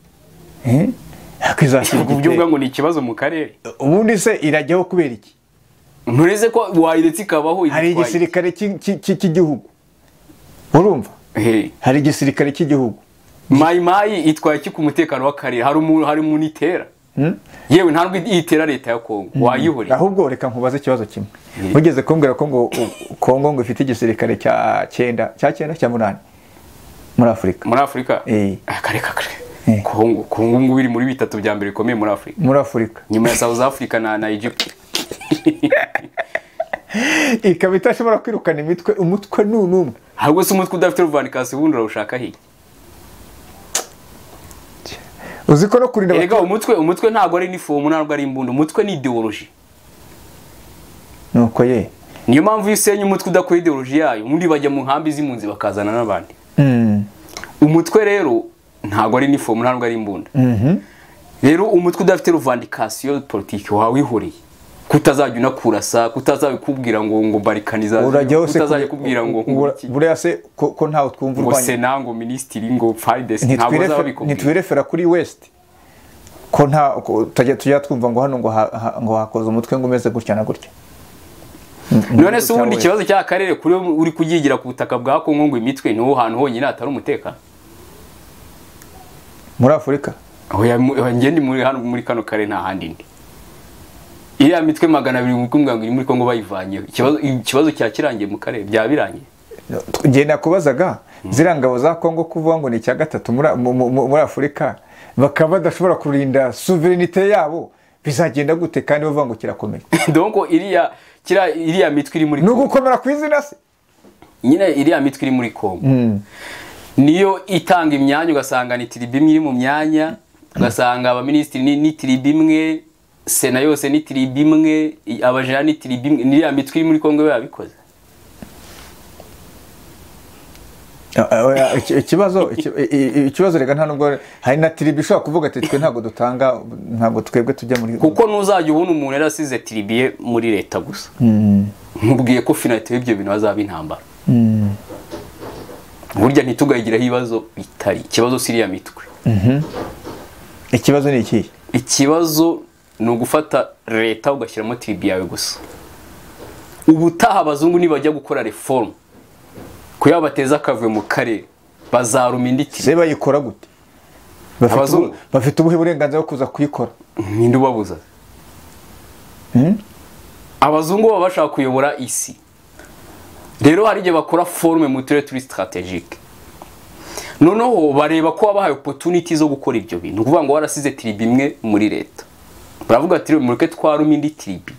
akizashaka kubyumva ngo ni ikibazo mu karere. Ubundi se irajyaho kubera iki? Ntureze ko wayiretse ikabaho hari igisirikare cy'igihugu. Urumva? Hari igisirikare cy'igihugu. Mayimayi itwaye iki ku mutekano w'akarere? Hari umuntu itera? Yewe ntabwo itera leta ya Kongo wayihoreye. Ahubwo reka nkubaze ikibazo kimwe. Ugeze kumbwira ko ngo Kongo ngo ifite igisirikare cya 9 cya 8 muri Afrika. Muri Afrika? Kare Kongo ngo biri muri bitatu bya mbere bikomeye muri Afrika. Muri Afrika. Nyuma ya South Africa na Egypt. Ikaba itashobora kwirukana umutwe n'umwe. Ahubwo se umutwe udafite ruvanikasi ubundi urashaka he? Uziko no kurinda Ega umutwe ntago ari uniform ntabwo ari imbunda. Umutwe ni ideology. Nuko ye. Niyo mpamvu yisenya umutwe udakora ideology yayo. Mundi bajya mu nkambi z'impunzi bakazana n'abandi. Umutwe rero ntago ari uniform ntabwo ari imbunda. Rero umutwe udafite revendikasiyo politiki wawe ihoreye. Kutazajya unakurasa, kutazabikubwira ngo barikaniza, kutazajya kubwira ngo buriya se ko ntawe twumva urwanya. Ngo sena ngo ministry ngo Fides ntago bazabikubwira. Ntitwirefera kuri West. Ko nta tujya twumva ngo hano ngo hakoze umutwe ngo umeze gutya na gutya. None se ubundi ikibazo cy'akarere kuri uri kugigira ku butaka bwa Kongo ngo imitwe niho hantu honyine atari umutekano muri Afrika. Oya ngende muri kano kare nta handi ndi. Iriya mitwe 200 kumbwa ngo muri Kongo bayivanye. Ikibazo cyakirangiye mu karere byabirangiye. Nge nakubazaga zirangabo za Kongo kuvuga ngo ni cya gatatu muri Afrika bakaba badashobora kurinda sovereignty yabo bizagenda gute kandi bavuga ngo kirakomeye. Donc iriya mitwe iri muri Kongo. Nugukomera kwizina se. Nyine iriya mitwe iri muri Kongo. Niyo itanga imyanya ugasanga ni tribe imwe iri mu myanya, ugasanga aba ministry ni tribe imwe sena yose ni tribe imwe, abajana ni tribe imwe, ni ya mitwe iri muri Kongo yabikoze. Ikibazo rega nta nubwo hari na tribe ishobora kuvuga ati twe ntabwo twebwe tujya muri, kuko nuzajya ubona umuntu yarasize tribe ye muri leta gusa. Mubwiye ko finalité y'ibyo bintu azaba intambara. Burya ntitugayigiraho ibibazo bitari ikibazo siriya mitwe. Ikibazo ni iki? Ikibazo ni ugufata leta ugashyiramo tribe yawe gusa. Ubutaha abazungu nibajya gukora reform kuya bateza akavuye mu karere bazaruma indi tribe. Se bayikora gute? Bafite ubuhe burenganzira bwo kuza kuyikora? Ninde ubabuza? Abazungu baba bashaka kuyobora isi. Rero hari igihe bakora forme mu turere turi strategique. Noneho bareba ko wabahaye opportunity zo gukora ibyo bintu. Kuvuga ngo warasize tribe imwe muri leta. Baravuga ati mureke twaruma indi tribe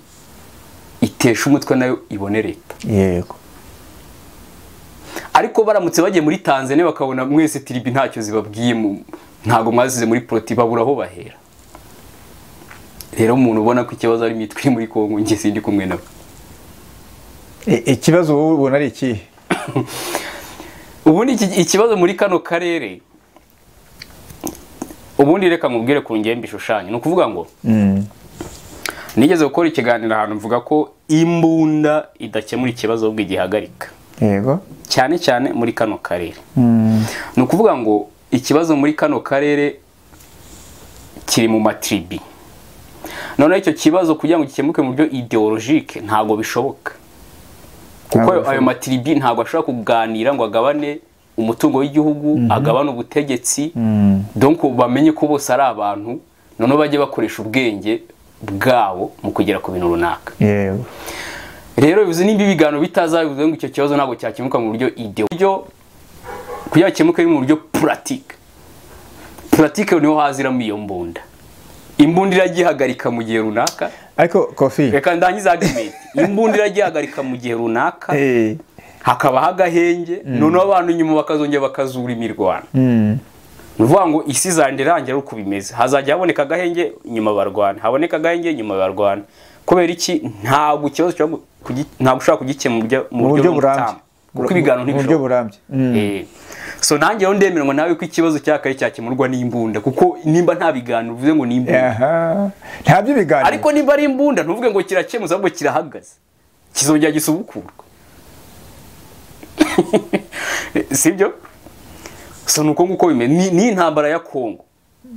itesha umutwe nayo ibone leta. Yego. Ariko baramutse bagiye muri Tanzania bakabona mwese tribe ntacyo zibabwiye, ntago mwazize muri proti baburaho bahera. Rero umuntu ubona ko ikibazo ari mitwe muri Kongo nge sindi kumwe nabo. Ikibazo wowe ubona ari iki? Ubundi ikibazo muri kano karere, ubundi reka mubwire ku ngembe ishushanya. No kuvuga ngo nigeze gukora ikiganiro ahantu mvuga ko imbunda idakemura ikibazo ubwo igihagarika. Yego. Cyane cyane muri kano karere. No kuvuga ngo ikibazo muri kano karere kiri mu matribi. None icyo kibazo kugira ngo gikemuke mu buryo ideologique ntago bishoboka. Kuko ayo matribi ntago ashaka kuganira ngo agabane umutungo w'igihugu, agabane ubutegetsi. Donc bamenye ko bose ari abantu, none bajye bakoresha ubwenge bwabo mu kugera ku bintu runaka. Yego. Rero bivuze nimba ibigano bitazabivuze ngo icyo kibazo ntago cyakemuka mu buryo ideologique. Kugira cyemuke mu buryo pratique. Pratique niho haziramo iyo mbunda. Imbunda iragihagarika mu gihe runaka. Ariko Koffi, reka ndangiza argument. Imbunda iragihagarika mu gihe runaka. Hakaba hagahenge, none abantu nyuma bakazongera bakazura imirwano. Nuvuga ngo isi zandirangira uko bimeze. Hazajya haboneka agahenge nyuma barwana. Haboneka agahenge nyuma barwana. Kubera iki ntabwo ikibazo cyo ntabwo ushaka kugikemura mu buryo burambye. Kuko ibigano ntibishoboka. So nanjye rero ndemera ngo nawe ko ikibazo cyakari cyakemurwa n'imbunda, kuko nimba nta bigano uvuze ngo n'imbunda. Nta by'ibigano. Ariko nimba ari imbunda ntuvuge ngo kirakemuza ahubwo kirahagaze. Kizongera gisubukurwa. Sibyo? So nuko nguko bimeze ni intambara ya Kongo.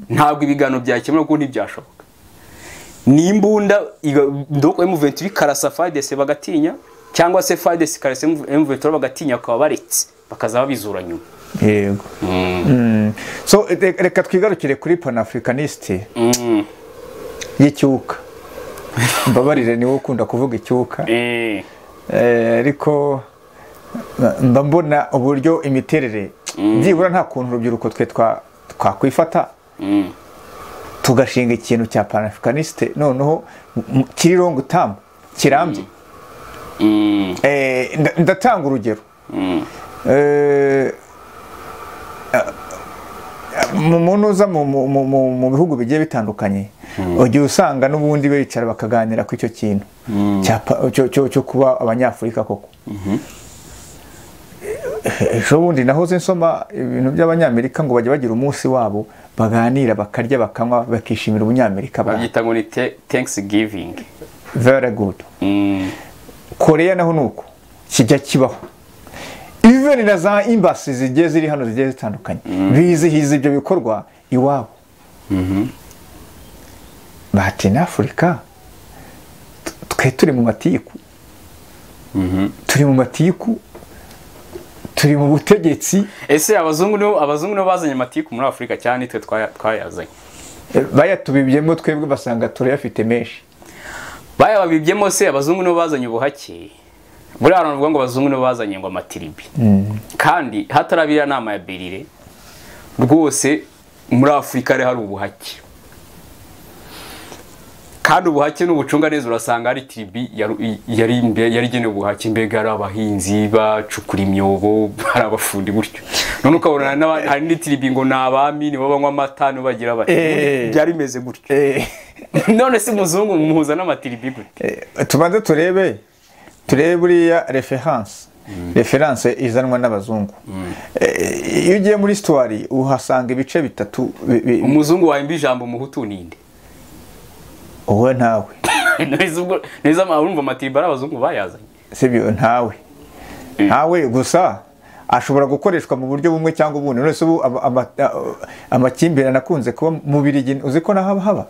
Ntabwo ibigano byakemura kuko ntibyashoboka. Ni imbunda ndoko M23 karasa FARDC bagatinya, cyangwa se FARDC karasa M23 bagatinya akaba baretse bakaza babizura nyuma. Yego. So reka twigarukire kuri panafricaniste y'icyuka. Mbabarire niwe ukunda kuvuga icyuka. Ariko mba mbona uburyo imiterere byibura nta kuntu urubyiruko twe twakwifata tugashinga ikintu cya panafricaniste noneho kiri long term kirambye. Ndatanga urugero. Umuntu uza mu bihugu bigiye bitandukanye ugiye usanga n'ubundi bicara bakaganira ku icyo kintu cyo kuba abanyafurika koko. Ejo bundi nahoze nsoma ibintu by'abanyamerika ngo bajye bagira umunsi wabo baganira bakarya bakanywa bakishimira ubunyamerika babyita ngo ni Thanksgiving. Very good. Korea naho nuko kijya kibaho. Even na za embassy zigiye ziri hano zigiye zitandukanye bizihiza ibyo bikorwa iwabo. Bahati na Afrika twe turi mu matiku. Turi mu matiku, turi mu butegetsi. Ese abazungu no bazanye matiku muri Afrika cyane twe twayazanye. Bayatubibyemo twebwe basanga turayafite menshi. Bayababibyemo se abazungu no bazanye ubuhake. Muri abantu bavuga ngo abazungu no bazanye ngo amatiribi. Kandi hatarabira nama ya Berire rwose muri Afrika ari hari ubuhake. Kandi ubuhake n'ubucunga neza urasanga ari tribi yari gene ubuhake mbega ari abahinzi bacukura imyobo hari abafundi gutyo. None ukabona hari ni tribi ngo nabami ni banywa amata no bagira bati byari meze gutyo. none se muzungu muhuza n'amatiribi gute? tubanze turebe buriya reference izanwa n'abazungu. Iyo ugiye muri histoire uhasanga ibice bitatu. Umuzungu wahimba ijambo umuhutu ninde? Uwe ntawe. Neza urumva amatiribi abazungu bayazanye. Sibyo ntawe gusa ashobora gukoreshwa mu buryo bumwe cyangwa ubundi. None se ubu amakimbirane akunze kuba mu Birigi uzi ko haba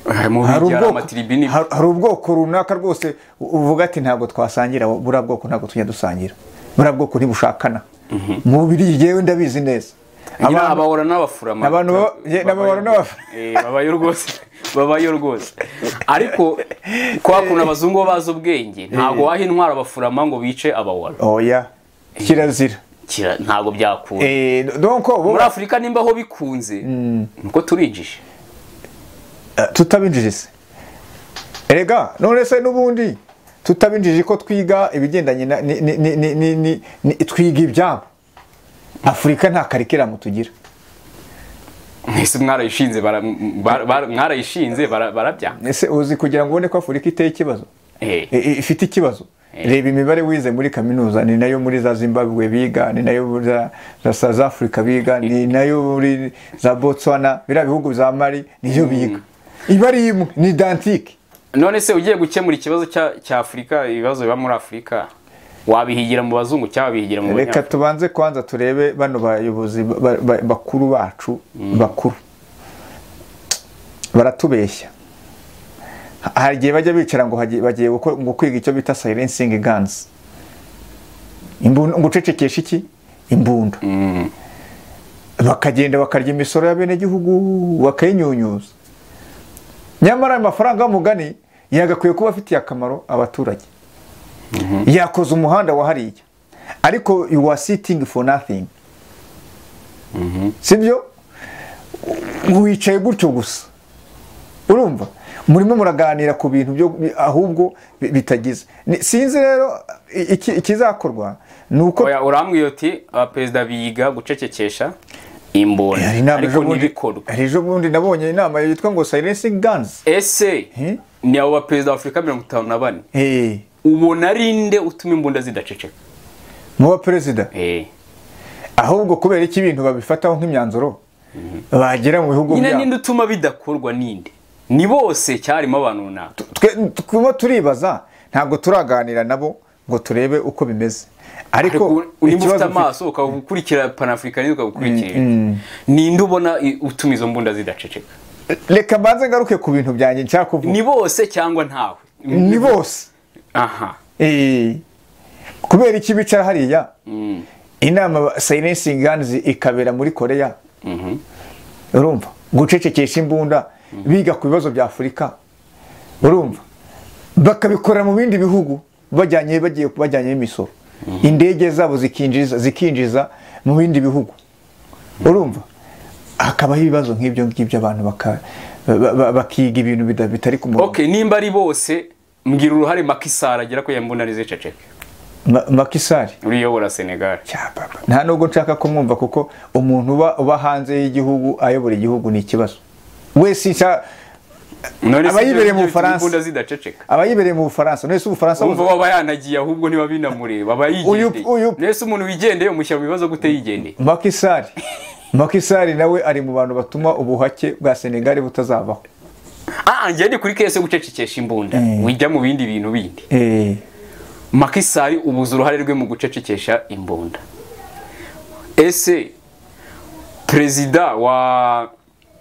hari ubwoko runaka rwose uvuga ati ntabwo twasangira buriya bwoko ntabwo tujya dusangira buriya bwoko ntibushakana mu Birigi yewe ndabizi neza abahora n'abafurama babayo rwose ariko kwa kuna abazungu bazi ubwenge ntabwo waha intwara abafurama ngo bice abahora. Oya kirazira ntabwo byakura muri Afurika nimba aho bikunze nuko turinjije tutabinjije se erega none se n'ubundi tutabinjije ko twiga ibigendanye twiga ibyabo. Afurika nta karikiramu tugira. Ese mwarayishinze barabya. Ese uzi kugira ngo ubone ko Afurika iteye ikibazo ifite ikibazo reba imibare wize muri kaminuza ni nayo muri za Zimbabwe biga ni nayo muri za South Africa biga ni nayo muri za Botswana bira bihugu za Mali niyo biga ibari imwe ni identique. None se ugiye gukemura ikibazo cya Afurika ibibazo biba muri Afurika wabihigira mu bazungu cyangwa bihigira mu Reka tubanze kwanza turebe bano bayobozi bakuru bacu bakuru baratubeshya. Hari igihe bajya bicara ngo bagiye kwiga icyo bita silencing guns, gucecekesha iki imbunda. Bakagenda bakarya imisoro ya bene gihugu bakayinyunyuza. Nyamara amafaranga y'umugani yagakwiye kuba afitiye akamaro abaturage. Yakoze umuhanda wahariye ariko you are sitting for nothing. Sibyo wicaye gutyo gusa urumva murimo muraganira ku bintu byo ahubwo bitagize. Sinzi rero ikizakorwa nuko urambwiye uti abaperezida biga gucecekesha imbunda ariko nibikorwa. Ejo bundi nabonye inama yitwa ngo silencing guns. Ese ni abo baperezida wa Afurika 54 ubona arinde utuma imbunda zidaceceka mu baperezida ahubwo kubera iki ibintu babifataho nk'imyanzuro bagera mu bihugu byabo. Ninde utuma bidakorwa ninde? Ni bose cyarimo abantu runaka. Twimo turibaza ntabwo turaganira nabo ngo turebe uko bimeze ariko ikibazo amaso ukagukurikira Pan-Africanism ukagukurikira ninde ubona utuma izo mbunda zidaceceka? Reka mbanze ngaruke ku bintu byanjye nshaka kuvuga. Ni bose cyangwa ntawe? Ni bose. Aha. Kubera iki bicara hariya inama silencing guns ikabera muri Korea. Urumva gucecekesha imbunda biga ku bibazo bya Afurika. Urumva bakabikora mu bindi bihugu bajyanye imisoro. Indege zabo zikinjiza mu bindi bihugu. Urumva akabaho ibibazo nk'ibyo abantu bakiga ibintu bitari ku murongo. Okay, nimba ari bose mbwira uruhare Macky Sall agira ko yambunda rizececeke. Macky Sall uriyobora Senegal. Nta nubwo nshaka kumwumva kuko umuntu uba hanze y'igihugu ayobora igihugu ni ikibazo. Wese abayibereye mu Faransa abayibereye mu Faransa nese ubufaransa umva baba yanagiye ahubwo niba binamureba abayigendeye. Nese umuntu wigendeye umushyira mu bibazo gute yigendeye? Macky Sall nawe ari mu bantu batuma ubuhake bwa Senegal butazavaho. Njye ndi kuri kese gucecekesha imbunda wijya mu bindi bintu bindi. Macky Sall ubuze uruhare rwe mu gucecekesha imbunda. Ese perezida wa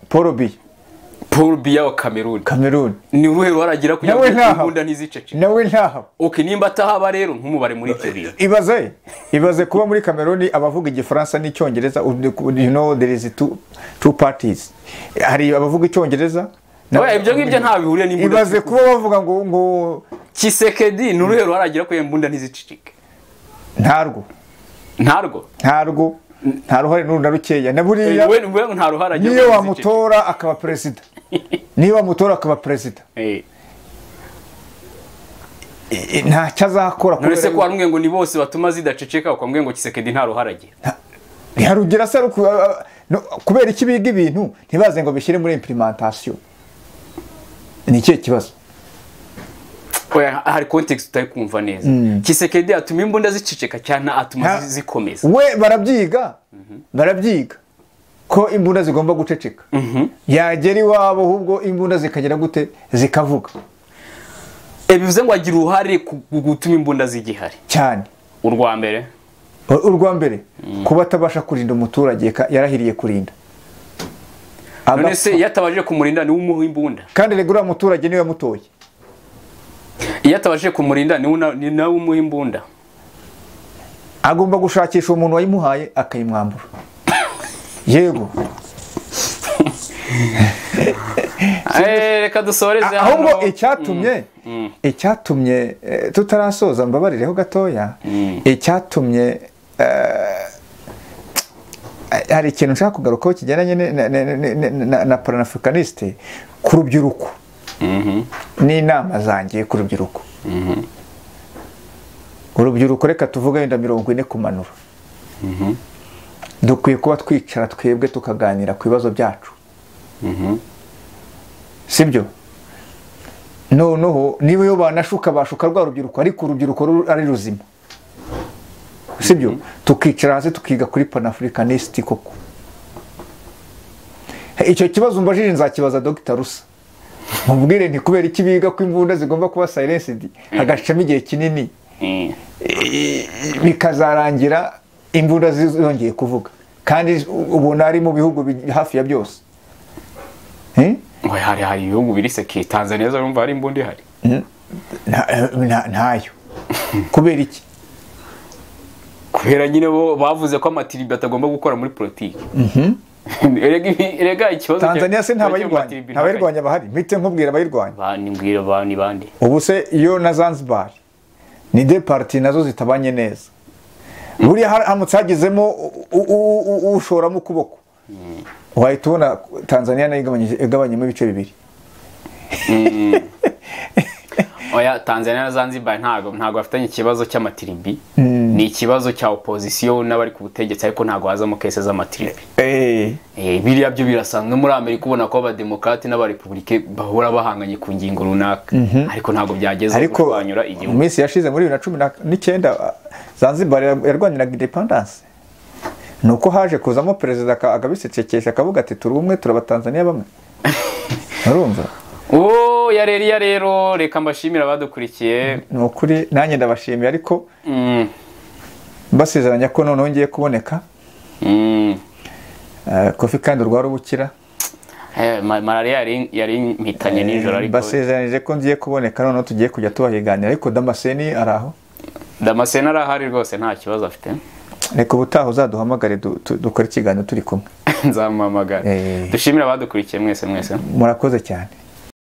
Paul Biya wa Cameroon ni uruhe ruharagira kugira ngo imbunda ntiziceceke? Nawe ntaho. Okay, nimba atahaba rero ntumubare muri ibyo. Ibaze kuba muri Cameroon abavuga igifaransa n'icyongereza. You know there is two parties. Hari abavuga icyongereza ibyo ngibyo nta bihuriye n'imbunda. Ibaze kuba bavuga ngo Kisekedi ni uruhe ruharagira ko imbunda ntiziceceke? Ntarwo nta ruhare n'uru na rukeya na buriya nta ruhare agira. Niyo wamutora akaba perezida nta cyazakora kubera none se ko arumwe ngo ni bose batuma zidaceceka ukamwe ngo Kisekedi nta ruhare agira. Ntiharugira se kubera iki biga ibintu ntibaze ngo bishyire muri implementation. ni ikihe kibazo? Oya, hari context utari kumva neza. Kisekedi atuma imbunda ziceceka cyane atuma zikomeza. We barabyiga. Barabyiga ko imbunda zigomba guceceka. Yagera iwabo ahubwo imbunda zikagera gute zikavuga. Bivuze ngo agira uruhare gutuma imbunda zigihari cyane. Urwa mbere kuba atabasha kurinda umuturage yarahiriye kurinda. None se yatabaje kumurinda ni umuha imbunda. Kandi regura umuturage niwe mutoye. Iyo atabaje kumurinda ni nawe umuha imbunda. Agomba gushakisha umuntu wayimuhaye akayimwambura. Yego. Reka dusoreze hano. Ahubwo icyatumye tutarasoza mbabarireho gatoya. Icyatumye hari ikintu nshaka kugarukaho kijyanye na panafricaniste ku rubyiruko. N'inama zanjye ku rubyiruko. Urubyiruko reka tuvuga wenda 40 kumanura. Dukwiye kuba twicara twebwe tukaganira ku bibazo byacu. Sibyo? Noneho niba yo banashuka bashuka rwa rubyiruko ariko urubyiruko ari ruzima. Sibyo? Tukicara hasi tukiga kuri panafricaniste koko. Icyo kibazo mbajije nzakibaza Dr. Rusa. Mubwire nti kubera iki biga ko imbunda zigomba kuba silenced hagashamo igihe kinini. Bikazarangira imbunda zongeye kuvuga. Kandi ubona ari mu bihugu hafi ya byose. Hari ibihugu biri seki Tanzania urumva hari imbunda ihari. Ntayo. Kubera iki? Kubera nyine bo bavuze ko amatiribi atagomba gukora muri politiki. Erega ikibazo Tanzania se ntabayirwanya bahari. Mpite nkubwira abayirwanya. Mbwira ni bande. Ubu se iyo na Zanzibar ni de parti nazo zitabanye neza. Buri hamutse hagizemo ushoramo ukuboko. Wahita ubona Tanzania nayo igabanyemo ibice bibiri. Oya, Tanzania na Zanzibar ntago bafitanye ikibazo cy'amatiribi. Ni ikibazo cya opposition n'abari ku butegetsi ariko ntago hazamo cases z'amatiribi. Biriya byo birasanzwe muri Amerika ubona ko abademokrate n'abarepublike bahora bahanganye ku ngingo runaka. Ariko ntago byageze kwanyura igihugu. Mu minsi yashize muri 2019 Zanzibar yarwaniraga independence. Nuko haje kuzamo president agabisecekesha akavuga ati turi umwe turabatanzania bamwe. Urumva? Yarelia rero reka mbashimira abadukurikiye. Nukuri nanjye ndabashimiye ariko basezeranya ko none ngiye kuboneka. Koffi kandi RWACU. Malaria yari mpitanye nijoro ariko basezeranije ko ngiye kuboneka none tugiye kujya tubahiganira ariko Damascene araho. Damascene arahari rwose nta kibazo afite. Reka ubutaha uzaduhamagare dukora ikiganiro turi kumwe. Nzamuhamagara. Dushimira abadukurikiye mwese. Murakoze cyane.